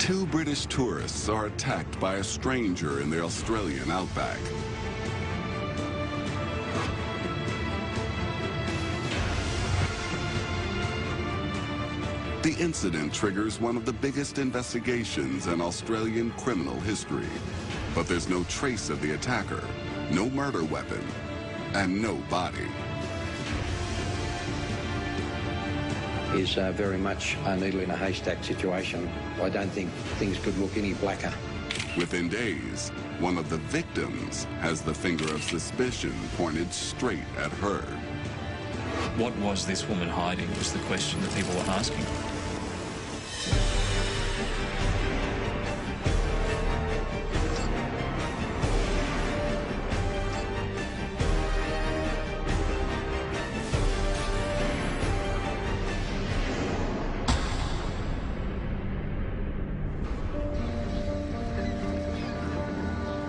Two British tourists are attacked by a stranger in the Australian outback. The incident triggers one of the biggest investigations in Australian criminal history. But there's no trace of the attacker, no murder weapon, and no body. Is very much a needle in a haystack situation. I don't think things could look any blacker. Within days, one of the victims has the finger of suspicion pointed straight at her. What was this woman hiding was the question that people were asking.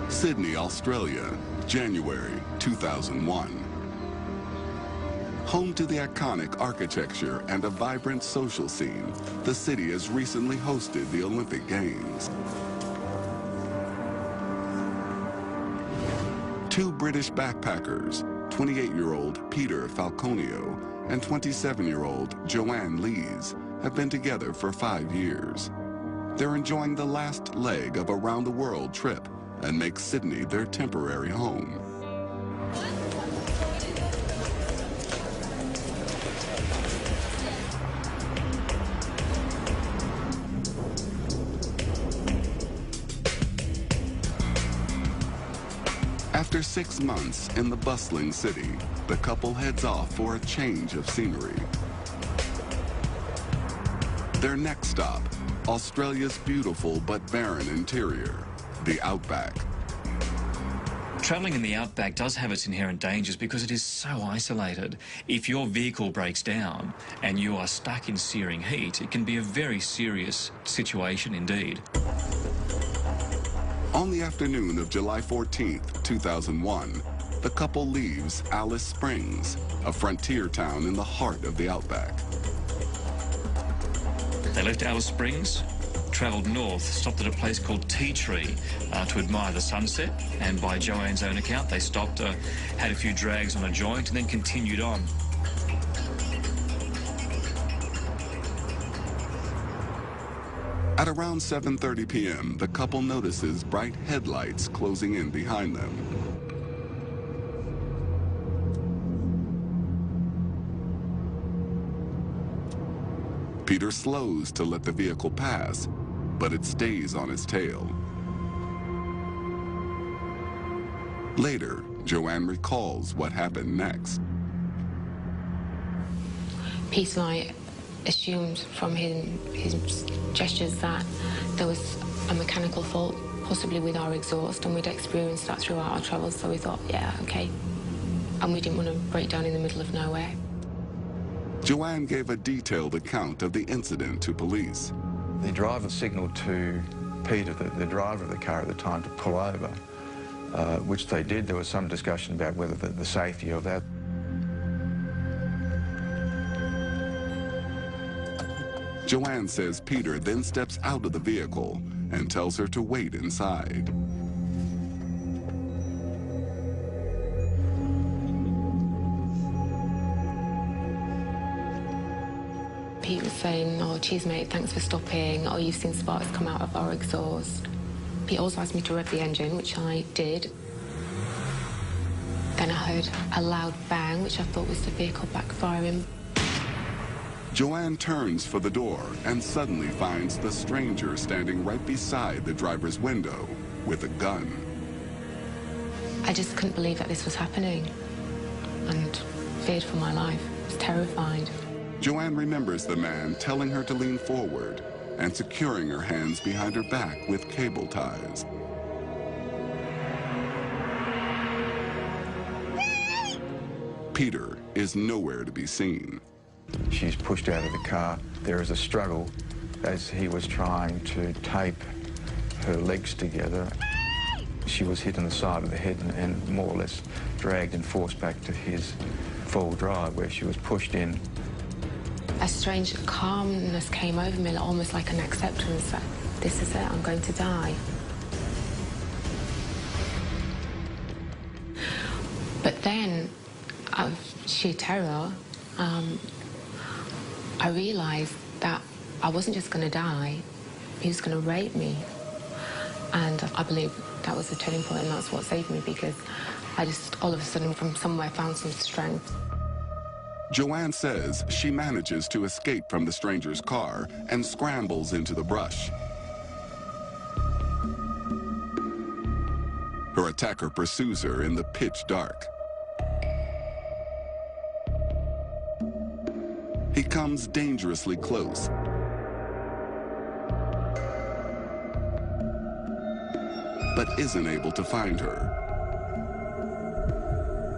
Sydney, Australia, January 2001. Home to the iconic architecture and a vibrant social scene, the city has recently hosted the Olympic Games. Two British backpackers, 28-year-old Peter Falconio and 27-year-old Joanne Lees, have been together for 5 years. They're enjoying the last leg of a round-the-world trip and make Sydney their temporary home. After 6 months in the bustling city, the couple heads off for a change of scenery. Their next stop, Australia's beautiful but barren interior, the Outback. Travelling in the Outback does have its inherent dangers because it is so isolated. If your vehicle breaks down and you are stuck in searing heat, it can be a very serious situation indeed. On the afternoon of July 14th, 2001, the couple leaves Alice Springs, a frontier town in the heart of the Outback. They left Alice Springs, travelled north, stopped at a place called Tea Tree to admire the sunset, and by Joanne's own account, they stopped, had a few drags on a joint, and then continued on. At around 7:30 p.m., the couple notices bright headlights closing in behind them. Peter slows to let the vehicle pass, but it stays on his tail. Later, Joanne recalls what happened next. Peter and I assumed from his gestures that there was a mechanical fault, possibly with our exhaust, and we'd experienced that throughout our travels, so we thought, yeah, okay. And we didn't want to break down in the middle of nowhere. Joanne gave a detailed account of the incident to police. The driver signalled to Peter, the driver of the car at the time, to pull over, which they did. There was some discussion about whether the safety of that. Joanne says Peter then steps out of the vehicle and tells her to wait inside. Pete was saying, oh, cheers, mate, thanks for stopping. Oh, you've seen sparks come out of our exhaust. Pete also asked me to rev the engine, which I did. Then I heard a loud bang, which I thought was the vehicle backfiring. Joanne turns for the door and suddenly finds the stranger standing right beside the driver's window with a gun. I just couldn't believe that this was happening and feared for my life. I was terrified. Joanne remembers the man telling her to lean forward and securing her hands behind her back with cable ties. Peter is nowhere to be seen. She's pushed out of the car. There is a struggle as he was trying to tape her legs together. She was hit in the side of the head and more or less dragged and forced back to his full drive, where she was pushed in. A strange calmness came over me, almost like an acceptance that this is it, I'm going to die. But then, out of sheer terror, I realised that I wasn't just going to die, he was going to rape me. And I believe that was the turning point, and that's what saved me, because I just, all of a sudden, from somewhere, found some strength. Joanne says she manages to escape from the stranger's car and scrambles into the brush. Her attacker pursues her in the pitch dark. He comes dangerously close. But isn't able to find her.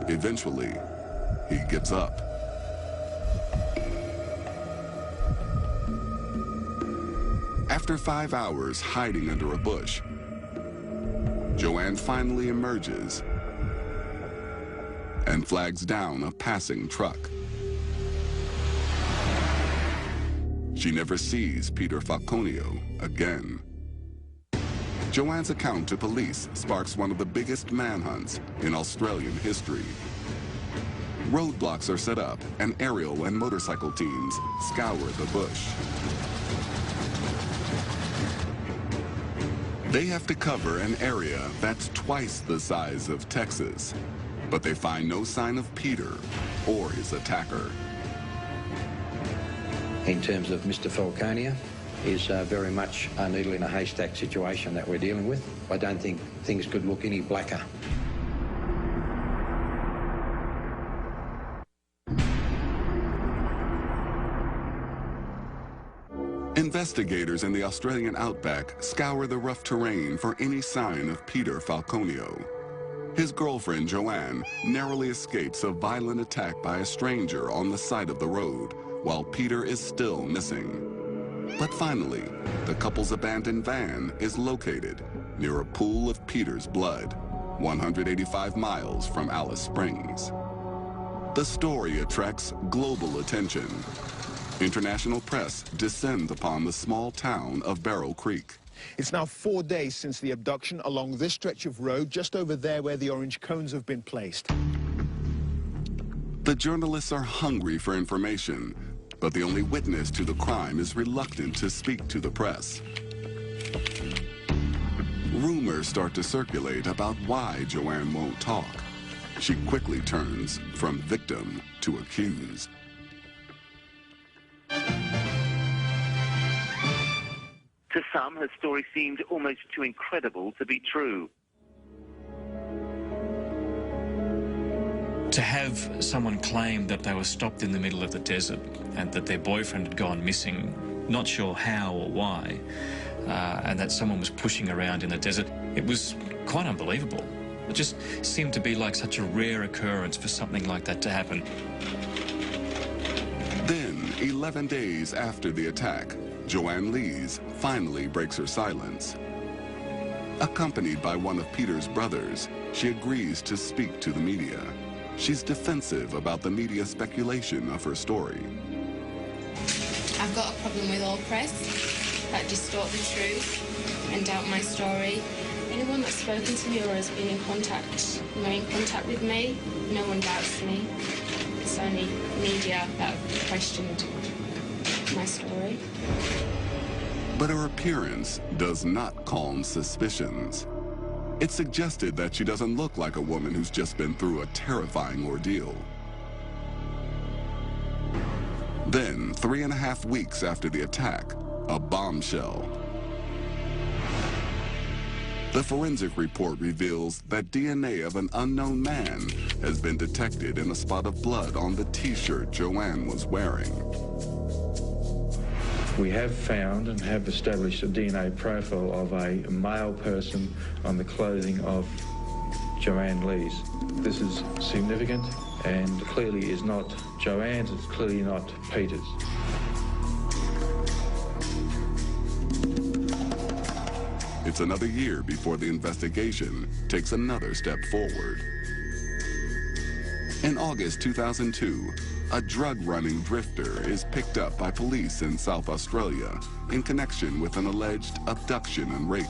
Eventually, he gives up. After 5 hours hiding under a bush, Joanne finally emerges and flags down a passing truck. She never sees Peter Falconio again. Joanne's account to police sparks one of the biggest manhunts in Australian history. Roadblocks are set up, and aerial and motorcycle teams scour the bush. They have to cover an area that's twice the size of Texas, but they find no sign of Peter or his attacker. In terms of Mr. Falconio, is very much a needle in a haystack situation that we're dealing with. I don't think things could look any blacker. Investigators in the Australian Outback scour the rough terrain for any sign of Peter Falconio. His girlfriend, Joanne, narrowly escapes a violent attack by a stranger on the side of the road, while Peter is still missing. But finally, the couple's abandoned van is located near a pool of Peter's blood, 185 miles from Alice Springs. The story attracts global attention. International press descends upon the small town of Barrow Creek. It's now 4 days since the abduction along this stretch of road, just over there where the orange cones have been placed. The journalists are hungry for information, but the only witness to the crime is reluctant to speak to the press. Rumors start to circulate about why Joanne won't talk. She quickly turns from victim to accused. To some, her story seemed almost too incredible to be true. To have someone claim that they were stopped in the middle of the desert and that their boyfriend had gone missing, not sure how or why, and that someone was pushing around in the desert, it was quite unbelievable. It just seemed to be like such a rare occurrence for something like that to happen. Then, 11 days after the attack, Joanne Lees finally breaks her silence. Accompanied by one of Peter's brothers, she agrees to speak to the media. She's defensive about the media speculation of her story. I've got a problem with all press that distort the truth and doubt my story. Anyone that's spoken to me or has been in contact with me, no one doubts me. It's only media that have questioned my story. But her appearance does not calm suspicions. It's suggested that she doesn't look like a woman who's just been through a terrifying ordeal. Then, 3.5 weeks after the attack, a bombshell. The forensic report reveals that DNA of an unknown man has been detected in a spot of blood on the T-shirt Joanne was wearing. We have found and have established a DNA profile of a male person on the clothing of Joanne Lees. This is significant and clearly is not Joanne's, it's clearly not Peter's. It's another year before the investigation takes another step forward. In August 2002, a drug-running drifter is picked up by police in South Australia in connection with an alleged abduction and rape.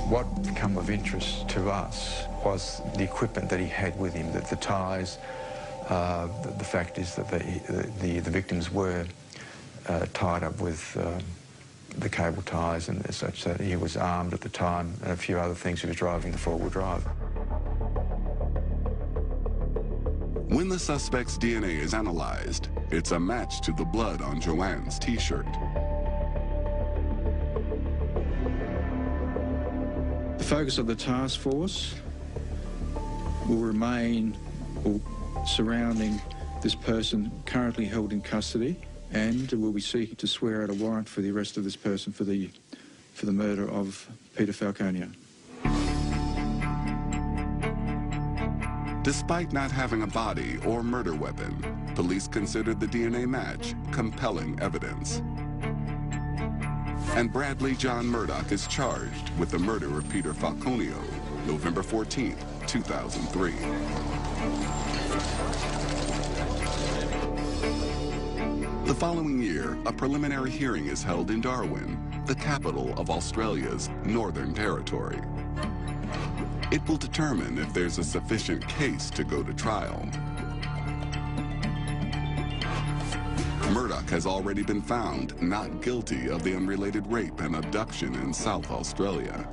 What became of interest to us was the equipment that he had with him, the ties. The fact is that the victims were tied up with the cable ties and such, that he was armed at the time, and a few other things. He was driving the four-wheel drive. When the suspect's DNA is analyzed, it's a match to the blood on Joanne's T-shirt. The focus of the task force will remain surrounding this person currently held in custody, and we'll be seeking to swear out a warrant for the arrest of this person for the murder of Peter Falconio. Despite not having a body or murder weapon, police considered the DNA match compelling evidence. And Bradley John Murdoch is charged with the murder of Peter Falconio, November 14, 2003. The following year, a preliminary hearing is held in Darwin, the capital of Australia's Northern Territory. It will determine if there's a sufficient case to go to trial. Murdoch has already been found not guilty of the unrelated rape and abduction in South Australia.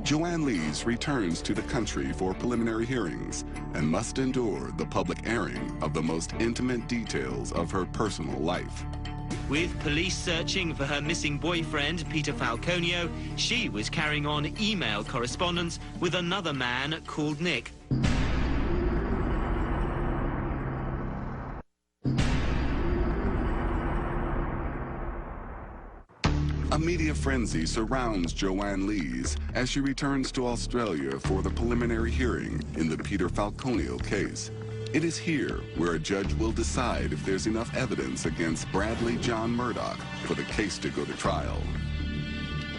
Joanne Lees returns to the country for preliminary hearings and must endure the public airing of the most intimate details of her personal life. With police searching for her missing boyfriend, Peter Falconio, she was carrying on email correspondence with another man called Nick. A media frenzy surrounds Joanne Lees as she returns to Australia for the preliminary hearing in the Peter Falconio case. It is here where a judge will decide if there's enough evidence against Bradley John Murdoch for the case to go to trial.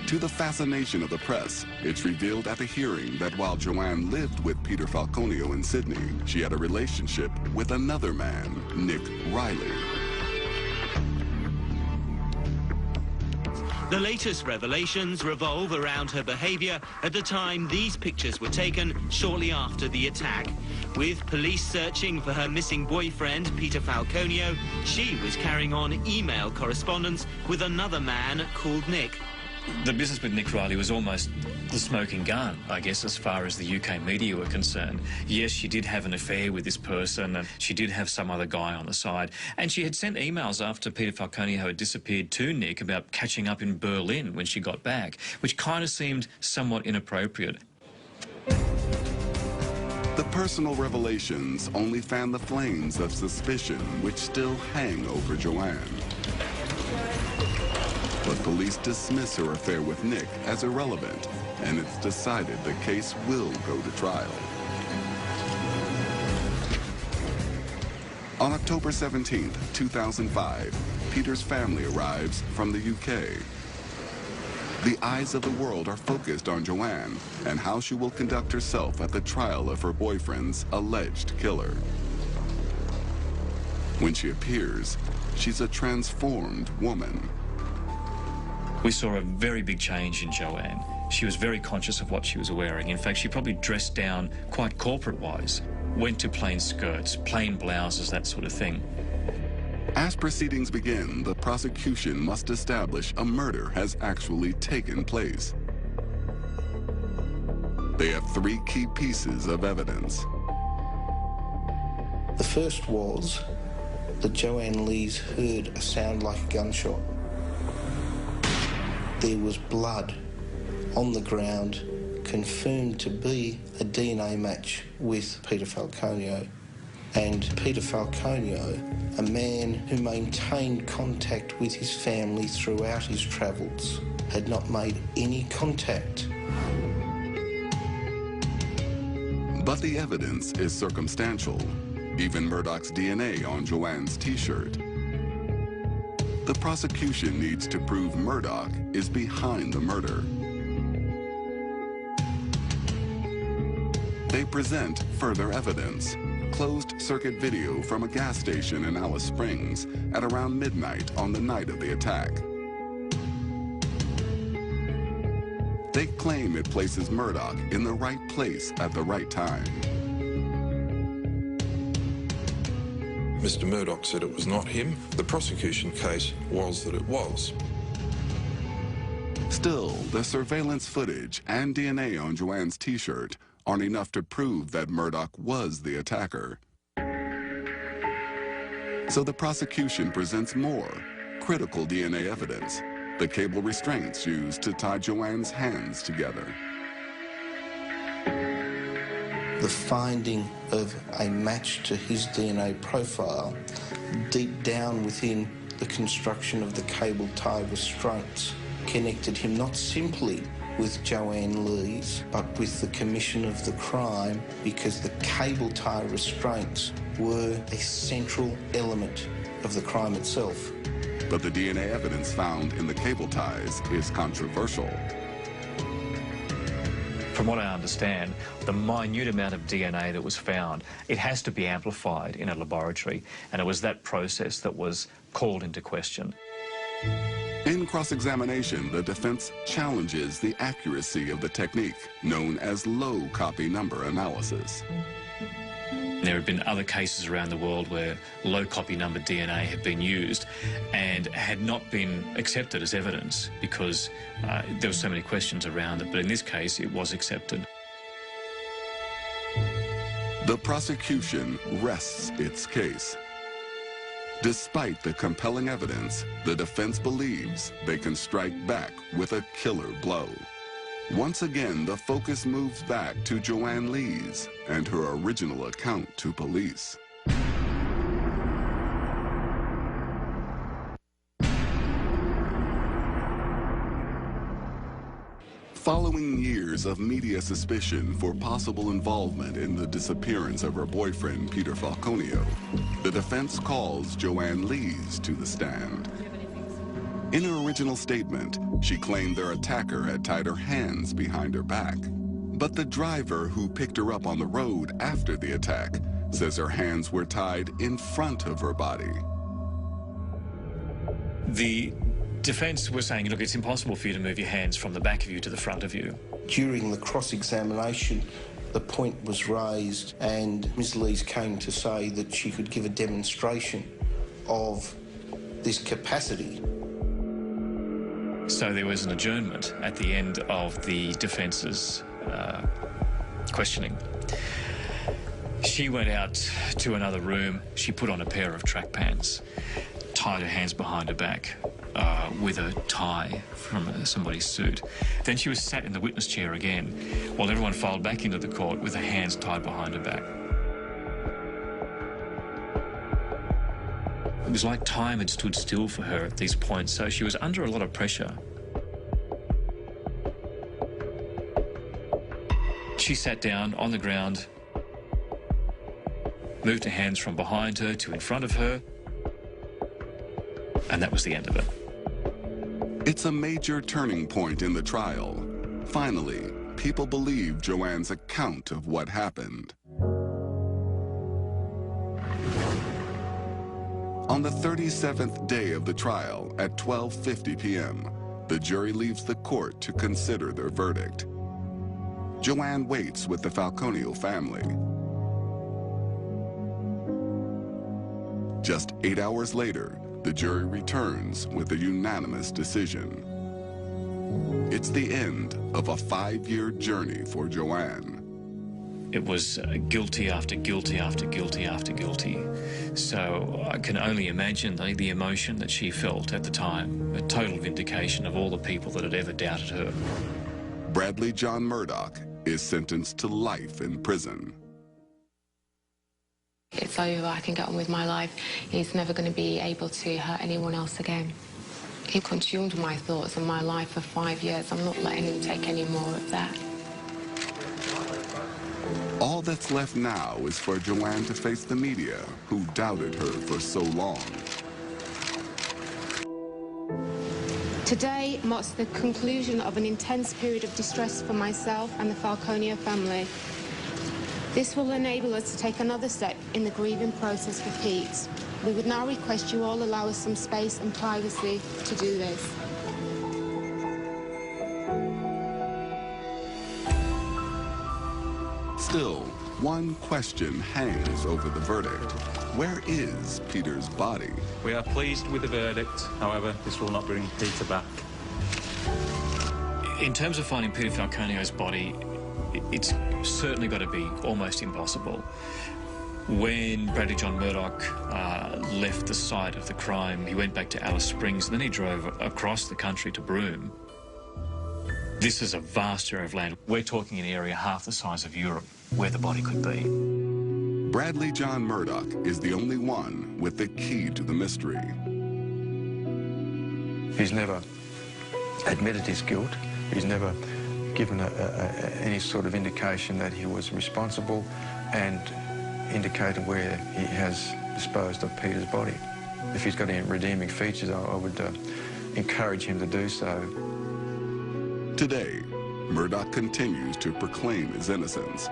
To the fascination of the press, it's revealed at the hearing that while Joanne lived with Peter Falconio in Sydney, she had a relationship with another man, Nick Riley. The latest revelations revolve around her behaviour at the time these pictures were taken shortly after the attack. With police searching for her missing boyfriend, Peter Falconio, she was carrying on email correspondence with another man called Nick. The business with Nick Riley was almost the smoking gun, I guess, as far as the UK media were concerned. Yes, she did have an affair with this person, and she did have some other guy on the side. And she had sent emails after Peter Falconio had disappeared to Nick about catching up in Berlin when she got back, which kind of seemed somewhat inappropriate. The personal revelations only fan the flames of suspicion which still hang over Joanne. But police dismiss her affair with Nick as irrelevant, and it's decided the case will go to trial. On October 17, 2005, Peter's family arrives from the UK. The eyes of the world are focused on Joanne and how she will conduct herself at the trial of her boyfriend's alleged killer. When she appears, she's a transformed woman. We saw a very big change in Joanne. She was very conscious of what she was wearing. In fact, she probably dressed down quite corporate-wise, went to plain skirts, plain blouses, that sort of thing. As proceedings begin, the prosecution must establish a murder has actually taken place. They have three key pieces of evidence. The first was that Joanne Lees heard a sound like a gunshot. There was blood on the ground, confirmed to be a DNA match with Peter Falconio. And Peter Falconio, a man who maintained contact with his family throughout his travels, had not made any contact. But the evidence is circumstantial, even Murdoch's DNA on Joanne's T-shirt. The prosecution needs to prove Murdoch is behind the murder. They present further evidence. closed-circuit video from a gas station in Alice Springs at around midnight on the night of the attack. They claim it places Murdoch in the right place at the right time. Mr. Murdoch said it was not him. The prosecution case was that it was. Still, the surveillance footage and DNA on Joanne's T-shirt aren't enough to prove that Murdoch was the attacker. So the prosecution presents more critical DNA evidence, the cable restraints used to tie Joanne's hands together. The finding of a match to his DNA profile deep down within the construction of the cable tie restraints connected him not simply with Joanne Lees, but with the commission of the crime, because the cable tie restraints were a central element of the crime itself. But the DNA evidence found in the cable ties is controversial. From what I understand, the minute amount of DNA that was found, it has to be amplified in a laboratory, and it was that process that was called into question. In cross-examination, the defense challenges the accuracy of the technique known as low copy number analysis. There have been other cases around the world where low copy number DNA had been used and had not been accepted as evidence because there were so many questions around it, but in this case it was accepted. The prosecution rests its case. Despite the compelling evidence, the defense believes they can strike back with a killer blow. Once again, the focus moves back to Joanne Lees and her original account to police. Following years of media suspicion for possible involvement in the disappearance of her boyfriend, Peter Falconio, the defense calls Joanne Lees to the stand. In her original statement, she claimed their attacker had tied her hands behind her back. But the driver who picked her up on the road after the attack says her hands were tied in front of her body. The defense was saying, look, it's impossible for you to move your hands from the back of you to the front of you. During the cross-examination, the point was raised and Ms. Lees came to say that she could give a demonstration of this capacity. So there was an adjournment at the end of the defence's questioning. She went out to another room. She put on a pair of track pants, tied her hands behind her back with a tie from somebody's suit. Then she was sat in the witness chair again while everyone filed back into the court with her hands tied behind her back. It was like time had stood still for her at these points, so she was under a lot of pressure. She sat down on the ground, moved her hands from behind her to in front of her, and that was the end of it. It's a major turning point in the trial. Finally, people believe Joanne's account of what happened. On the 37th day of the trial, at 12:50 p.m., the jury leaves the court to consider their verdict. Joanne waits with the Falconio family. Just 8 hours later, the jury returns with a unanimous decision. It's the end of a 5-year journey for Joanne. It was guilty after guilty after guilty after guilty. So I can only imagine the emotion that she felt at the time, a total vindication of all the people that had ever doubted her. Bradley John Murdoch is sentenced to life in prison. It's over, I can get on with my life. He's never going to be able to hurt anyone else again. He consumed my thoughts and my life for 5 years. I'm not letting him take any more of that. All that's left now is for Joanne to face the media, who doubted her for so long. Today marks the conclusion of an intense period of distress for myself and the Falconio family. This will enable us to take another step in the grieving process for Pete. We would now request you all allow us some space and privacy to do this. Still, one question hangs over the verdict. Where is Peter's body? We are pleased with the verdict. However, this will not bring Peter back. In terms of finding Peter Falconio's body, it's certainly got to be almost impossible. When Bradley John Murdoch left the site of the crime, he went back to Alice Springs and then he drove across the country to Broome. This is a vast area of land. We're talking an area half the size of Europe where the body could be. Bradley John Murdoch is the only one with the key to the mystery. He's never admitted his guilt. He's never given any sort of indication that he was responsible and indicated where he has disposed of Peter's body. If he's got any redeeming features, I would encourage him to do so. Today, Murdoch continues to proclaim his innocence.